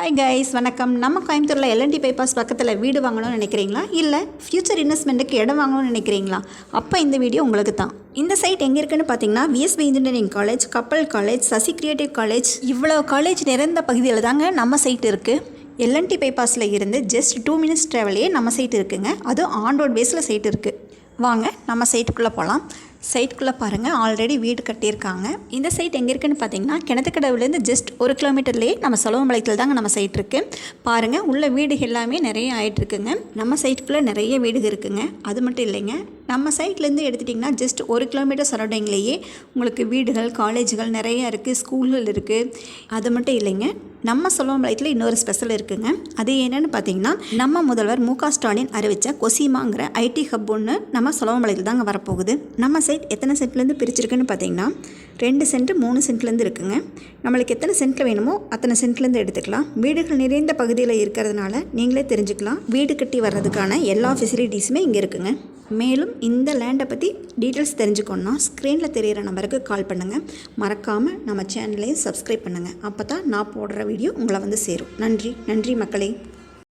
Hi guys, வணக்கம். நம்ம கோயம்புத்தூரில் எல்என்டி பைபாஸ் பக்கத்தில் வீடு வாங்கணும்னு நினைக்கிறீங்களா? இல்லை ஃப்யூச்சர் இன்வெஸ்ட்மெண்ட்டுக்கு இடம் வாங்கணும்னு நினைக்கிறீங்களா? அப்போ இந்த வீடியோ உங்களுக்கு தான். இந்த சைட் எங்கே இருக்குன்னு பார்த்தீங்கன்னா, விஎஸ்பி இன்ஜினியரிங் காலேஜ், கப்பல் காலேஜ், சசி கிரியேட்டிவ் காலேஜ், இவ்வளோ காலேஜ் நிறைந்த பகுதியில் தாங்க நம்ம சைட் இருக்குது. எல்என்டி பைபாஸில் இருந்து ஜஸ்ட் 2 minutes ட்ராவலே நம்ம சைட் இருக்குங்க. அதுவும் ஆன் ரோட் பேஸில் சைட் இருக்குது. வாங்க நம்ம சைட்டுக்குள்ளே போகலாம். சைட்டுக்குள்ளே பாருங்கள், ஆல்ரெடி வீடு கட்டியிருக்காங்க. இந்த சைட் எங்கே இருக்குன்னு பார்த்தீங்கன்னா, கிணத்துக்கடவுலேருந்து ஜஸ்ட் 1 கிலோமீட்டர்லேயே நம்ம சொலவம்பாளையத்தில் தாங்க நம்ம சைட் இருக்குது. பாருங்கள், உள்ள வீடு எல்லாமே நிறைய ஆகிட்டுருக்குங்க. நம்ம சைட்டுக்குள்ளே நிறைய வீடு இருக்குங்க. அது மட்டும் இல்லைங்க, நம்ம சைட்லேருந்து எடுத்துட்டிங்கன்னா ஜஸ்ட் 1 கிலோமீட்டர் சரௌண்டிங்லேயே உங்களுக்கு வீடுகள், காலேஜுகள் நிறைய இருக்குது, ஸ்கூல்கள் இருக்குது. அது மட்டும் இல்லைங்க, நம்ம சொலவம்பாளையத்தில் இன்னொரு ஸ்பெஷல் இருக்குங்க. அது என்னென்னு பார்த்தீங்கன்னா, நம்ம முதல்வர் மு.க. ஸ்டாலின் அறிவித்த கொசிமாங்கிற ஐடி ஹப் ஒன்று நம்ம சொலவம்பாளையத்தில் தாங்க வரப்போகுது. நம்ம சைட் எத்தனை சென்ட்லேருந்து பிரிச்சிருக்குன்னு பார்த்தீங்கன்னா, 2 சென்ட் 3 சென்ட்லேருந்து இருக்குங்க. நம்மளுக்கு எத்தனை சென்ட்டில் வேணுமோ அத்தனை சென்ட்லேருந்து எடுத்துக்கலாம். வீடுகள் நிறைந்த பகுதியில் இருக்கிறதுனால நீங்களே தெரிஞ்சுக்கலாம். வீடு கட்டி வர்றதுக்கான எல்லா ஃபெசிலிட்டிஸுமே இங்கே இருக்குங்க. மேலும் இந்த லேண்டை பற்றி டீட்டெயில்ஸ் தெரிஞ்சுக்கணுன்னா ஸ்க்ரீனில் தெரிகிற நம்பருக்கு கால் பண்ணுங்கள். மறக்காமல் நம்ம சேனலையும் சப்ஸ்கிரைப் பண்ணுங்கள். அப்போ தான் நான் போடுற வீடியோ உங்களை வந்து சேரும். நன்றி மக்களே.